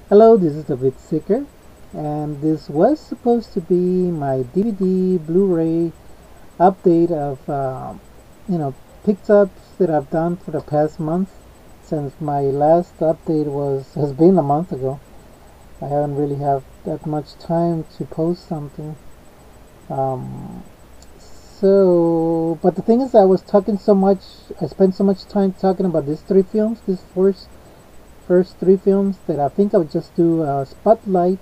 Hello, this is the Vid Seeker, and this was supposed to be my DVD Blu-ray update of pickups that I've done for the past month. Since my last update has been a month ago, I haven't really had that much time to post something. Um, but the thing is, I spent so much time talking about these first three films, that I think I would just do a spotlight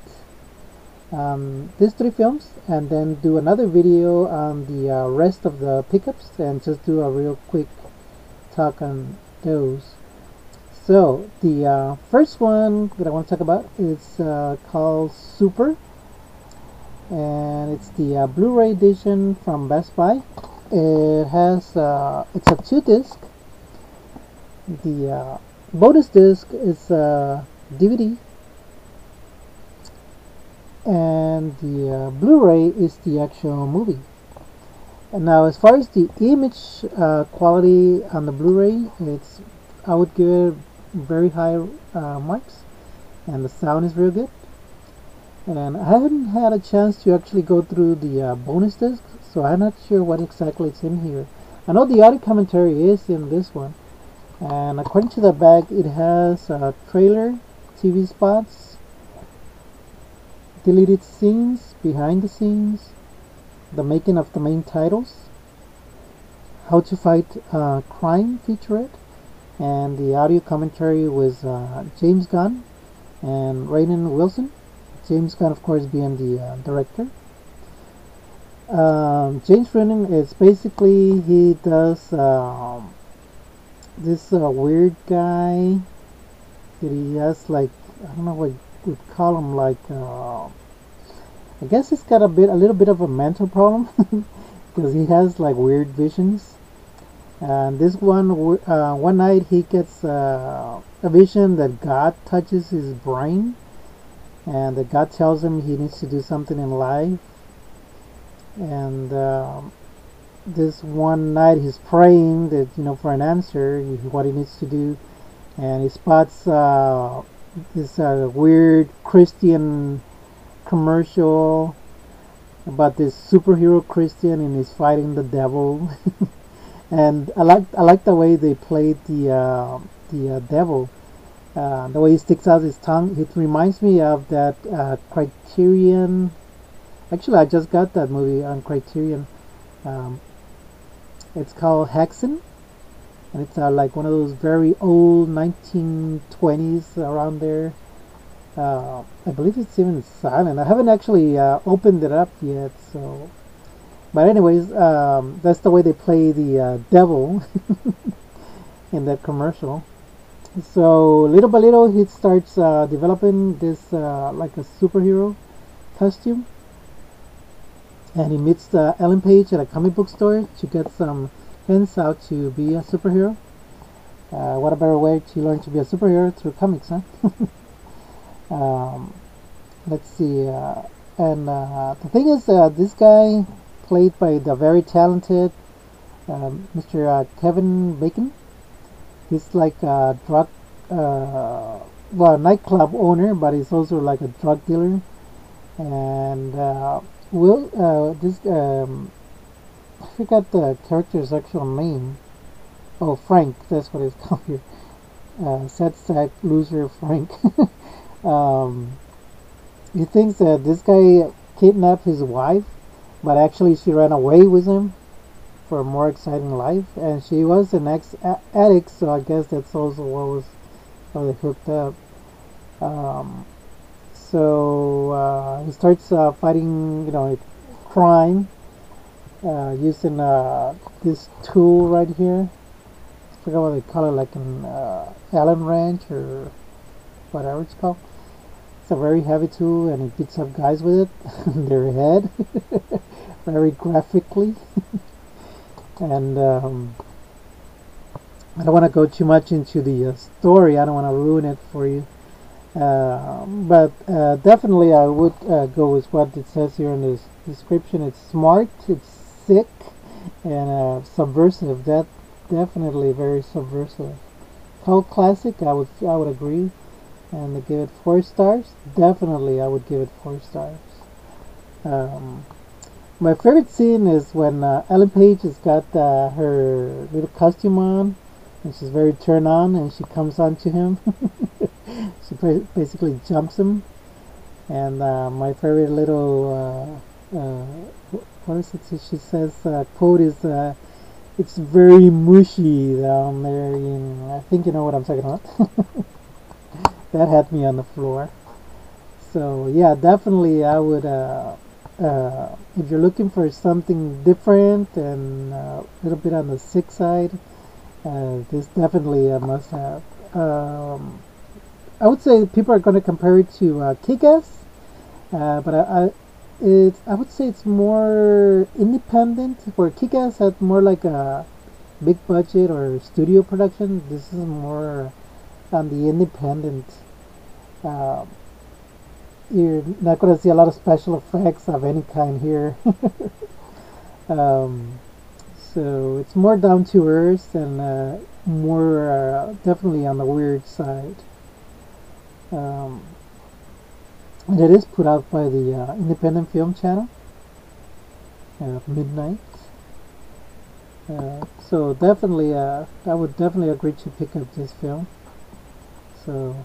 these three films and then do another video on the rest of the pickups and just do a real quick talk on those. So the first one that I want to talk about is called Super, and it's the Blu-ray edition from Best Buy. It's a 2 disc. The bonus disc is DVD, and the Blu-ray is the actual movie. And now, as far as the image quality on the Blu-ray, I would give it very high marks, and the sound is real good. And I haven't had a chance to actually go through the bonus disc, so I'm not sure what exactly is in here. I know the audio commentary is in this one, and according to the back, it has a trailer, TV spots, deleted scenes, behind the scenes, the making of the main titles, how to fight crime featurette, and the audio commentary was James Gunn and Rainen Wilson. James Gunn, of course, being the director. James Rainen is basically, he does this weird guy that he has, like, I don't know what you would call him, like I guess he's got a little bit of a mental problem because he has like weird visions. And this one night he gets a vision that God touches his brain, and that God tells him he needs to do something in life. And this one night he's praying that, for an answer, what he needs to do, and he spots this weird Christian commercial about this superhero Christian, and he's fighting the devil. And I like the way they played the devil. The way he sticks out his tongue, it reminds me of that Criterion. Actually, I just got that movie on Criterion. It's called Hexen, and it's like one of those very old 1920s around there. I believe it's even silent. I haven't actually opened it up yet. So, but anyways, that's the way they play the devil in that commercial. So little by little, he starts developing this like a superhero costume, and he meets Ellen Page at a comic book store to get some hints how to be a superhero. What a better way to learn to be a superhero through comics, huh? Let's see. And the thing is, this guy, played by the very talented Mr. Kevin Bacon, he's like a nightclub owner, but he's also like a drug dealer. And I forgot the character's actual name. Oh, Frank, that's what it's called here. Sad sack loser Frank. He thinks that this guy kidnapped his wife, but actually she ran away with him for a more exciting life, and she was an ex-addict, so I guess that's also how they hooked up. He starts fighting, crime, using this tool right here. I forgot what they call it, like an Allen wrench or whatever it's called. It's a very heavy tool, and it beats up guys with it in their head very graphically. And I don't want to go too much into the story. I don't want to ruin it for you. But definitely I would go with what it says here in this description. It's smart, it's sick, and subversive. That definitely very subversive. Cult classic, I would agree. and I give it 4 stars. Definitely, I would give it 4 stars. Um, my favorite scene is when Ellen Page has got her little costume on, and she's very turned on, and she comes on to him. She basically jumps him, and my favorite little what is it? She says quote is it's very mushy down there. I think you know what I'm talking about. That had me on the floor. So yeah, definitely I would. If you're looking for something different and a little bit on the sick side, this definitely a must-have. I would say people are going to compare it to Kick-Ass, but I would say it's more independent. Where Kick-Ass had more like a big budget or studio production, this is more on the independent. Uh, you're not going to see a lot of special effects of any kind here. um, so it's more down to earth and more definitely on the weird side. Um, and it is put out by the Independent Film Channel at midnight. So definitely, I would definitely agree to pick up this film. So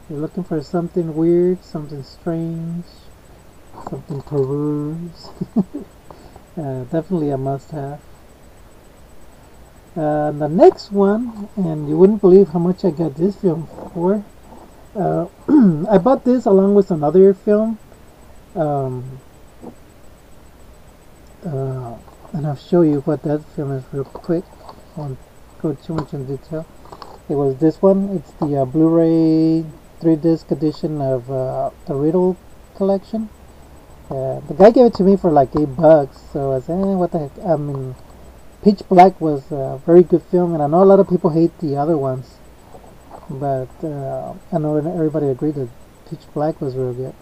you're looking for something weird, something strange, something perverse. Definitely a must-have. The next one, and you wouldn't believe how much I got this film for. I bought this along with another film, um, and I'll show you what that film is real quick. I won't go too much in detail. It was this one. It's the Blu-ray 3-disc edition of the Riddle collection. The guy gave it to me for like $8, so I said, what the heck? I mean, Pitch Black was a very good film, and I know a lot of people hate the other ones, but I know everybody agreed that Pitch Black was real good.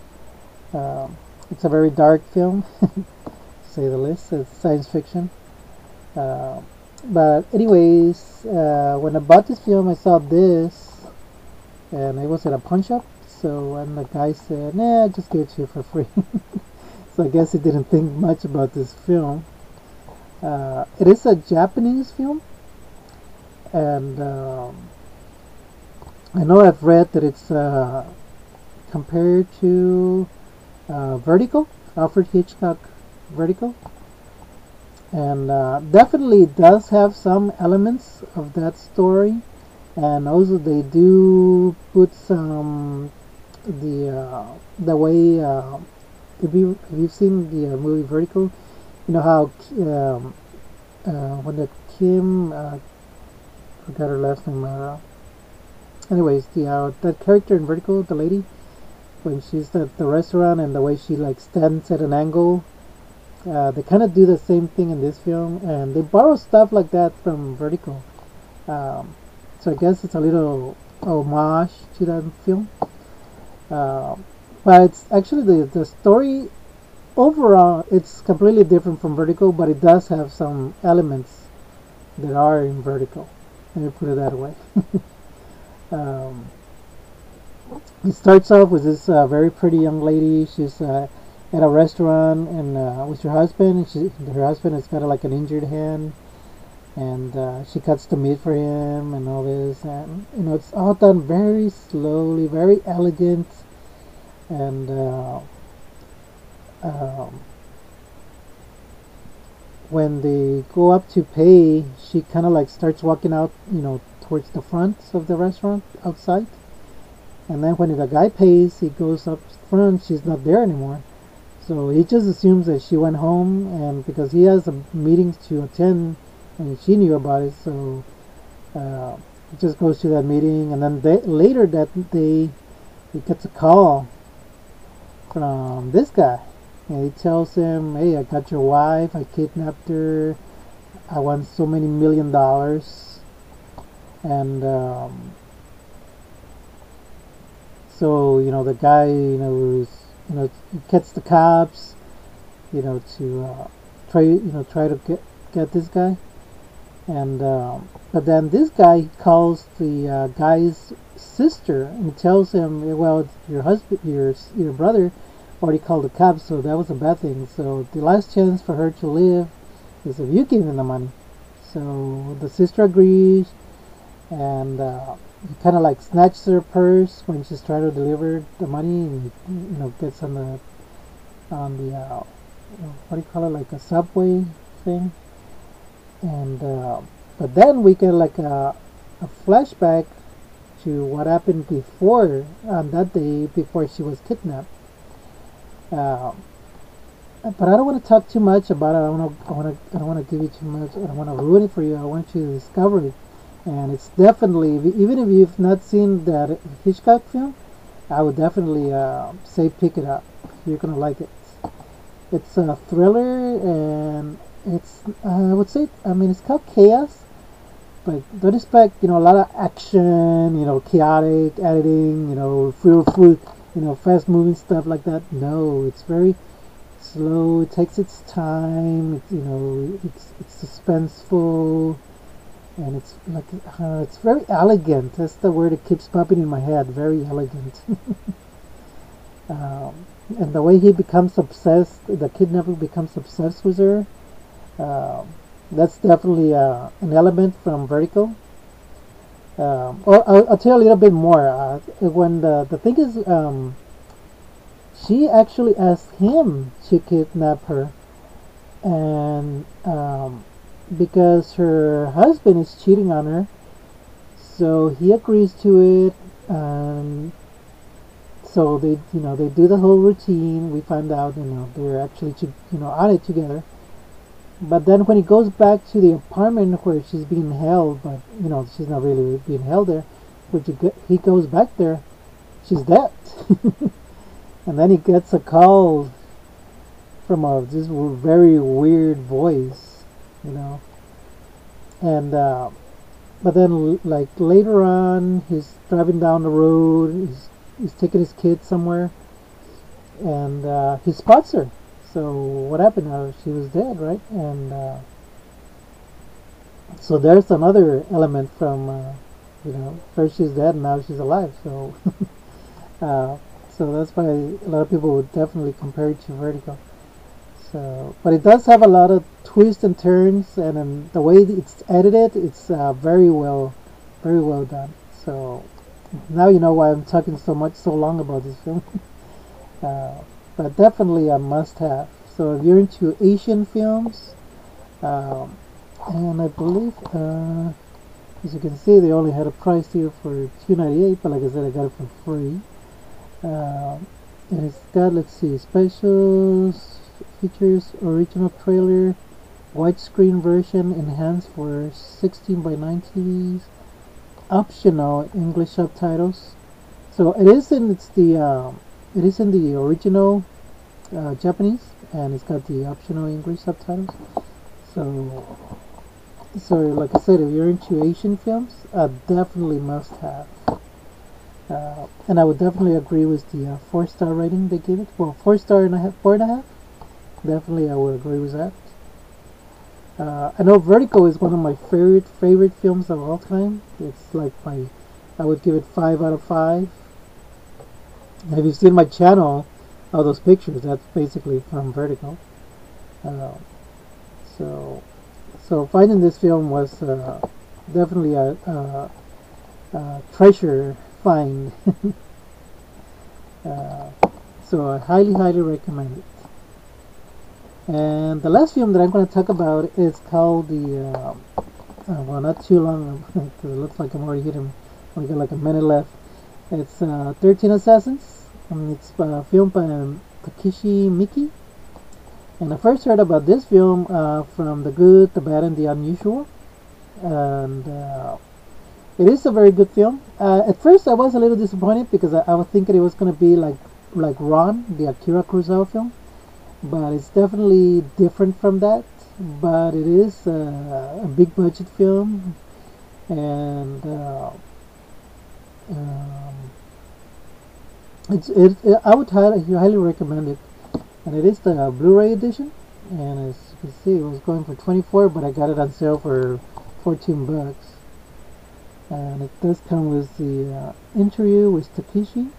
It's a very dark film, to say the least. It's science fiction. But anyways, when I bought this film, I saw this, and it was at a pawn shop. So when the guy said, "Nah, I just give it to you for free," so I guess he didn't think much about this film. It is a Japanese film, and I know I've read that it's compared to Vertigo, Alfred Hitchcock Vertigo, and definitely does have some elements of that story, and also they do put some the way if you've seen the movie Vertigo, you know how when the Kim forgot her last name. Anyways, the that character in Vertigo, the lady, when she's at the restaurant and the way she like stands at an angle, they kind of do the same thing in this film, and they borrow stuff like that from Vertigo. So I guess it's a little homage to that film. But it's actually the story overall, it's completely different from Vertigo, but it does have some elements that are in Vertigo. Let me put it that way. It starts off with this very pretty young lady. She's at a restaurant and with her husband. Her husband has got like an injured hand, and she cuts the meat for him and all this. And it's all done very slowly, very elegant, and when they go up to pay, she kind of like starts walking out, towards the front of the restaurant outside. And then when the guy pays, he goes up front. She's not there anymore, so he just assumes that she went home. And because he has a meeting to attend, and she knew about it, so he just goes to that meeting. And then later that day, he gets a call from this guy. And he tells him, "Hey, I got your wife. I kidnapped her. I want so many $1 million." And so the guy, gets the cops, to try to get this guy. And But then this guy calls the guy's sister and tells him, well, your husband, your brother already called the cops, so that was a bad thing. So the last chance for her to live is if you give him the money. So the sister agrees, and he kind of like snatches her purse when she's trying to deliver the money, and gets on the what do you call it, like a subway thing, and but then we get like a flashback to what happened before, on that day before she was kidnapped. Uh, but I don't want to talk too much about it. I don't want to give you too much. I don't want to ruin it for you. I want you to discover it, and it's definitely, even if you've not seen that Hitchcock film, I would definitely say pick it up. You're gonna like it. It's a thriller, and it's I would say, I mean, it's called Chaos, but don't expect a lot of action, chaotic editing, fast moving stuff like that. No, it's very slow. It takes its time. It's suspenseful, and it's like it's very elegant. That's the word that keeps popping in my head. Very elegant. And the way he becomes obsessed, the kidnapper becomes obsessed with her. That's definitely an element from Vertigo. I'll tell you a little bit more. When the thing is, she actually asked him to kidnap her, and because her husband is cheating on her, so he agrees to it. So they do the whole routine. We find out they're actually on it together. But then when he goes back to the apartment where she's being held, but she's not really being held there. When he goes back there, she's dead. And then he gets a call from this very weird voice, and but then like later on, he's driving down the road. He's taking his kid somewhere, and he spots her. So what happened? She was dead, right? And so there's another element from, first she's dead and now she's alive. So so that's why a lot of people would definitely compare it to Vertigo. So, but it does have a lot of twists and turns, and the way it's edited, it's very well done. So now you know why I'm talking so long about this film. But definitely a must-have. So if you're into Asian films, and I believe, as you can see, they only had a price here for $2.98, but like I said, I got it for free. And it's got, let's see, specials, features, original trailer, widescreen version, enhanced for 16:9 optional English subtitles. So it is in the original Japanese, and it's got the optional English subtitles. So like I said, if you're into Asian films, definitely must have. And I would definitely agree with the 4-star rating they gave it. Well, 4.5. Definitely, I would agree with that. I know Vertigo is one of my favorite films of all time. It's like I would give it 5 out of 5. And if you've seen my channel, all those pictures, that's basically from Vertigo. So finding this film was definitely a treasure find. So I highly recommend it. And the last film that I'm going to talk about is called the well, not too long because it looks like I'm already hitting. We got like a minute left. It's 13 Assassins. It's filmed by Takashi Miike. And I first heard about this film from The Good, the Bad, and the Unusual. And it is a very good film. At first I was a little disappointed because I was thinking it was going to be like Ron, the Akira Kurosawa film. But it's definitely different from that. But it is a big budget film. And I would highly recommend it. And it is the Blu-ray edition, and as you can see, it was going for $24, but I got it on sale for $14. and it does come with the interview with Takashi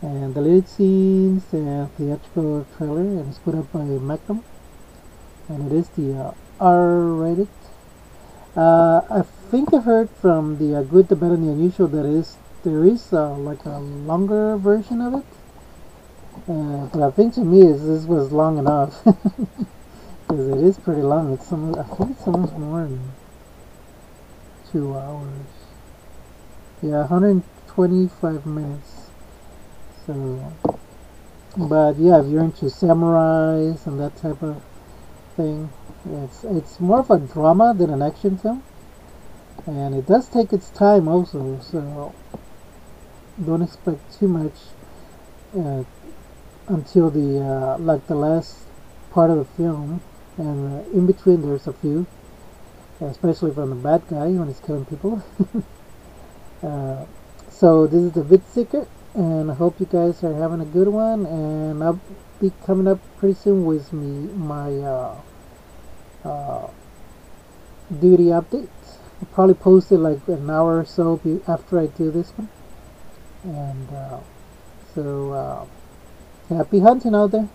and deleted scenes and theatrical trailer, and it's put up by Magnum, and it is the R-rated. I think I heard from the Good, the Bad, and the Unusual that there is like a longer version of it, but I think to me this was long enough because it is pretty long. I think it's almost more than 2 hours. Yeah, 125 minutes. So, but yeah, if you're into samurais and that type of thing, it's more of a drama than an action film, and it does take its time also. So don't expect too much until the like the last part of the film, and in between there's a few, especially from the bad guy when he's killing people. So this is the Vid Seeker, and I hope you guys are having a good one, and I'll be coming up pretty soon with my duty update. I'll probably post it like an hour or so after I do this one, and so happy hunting out there.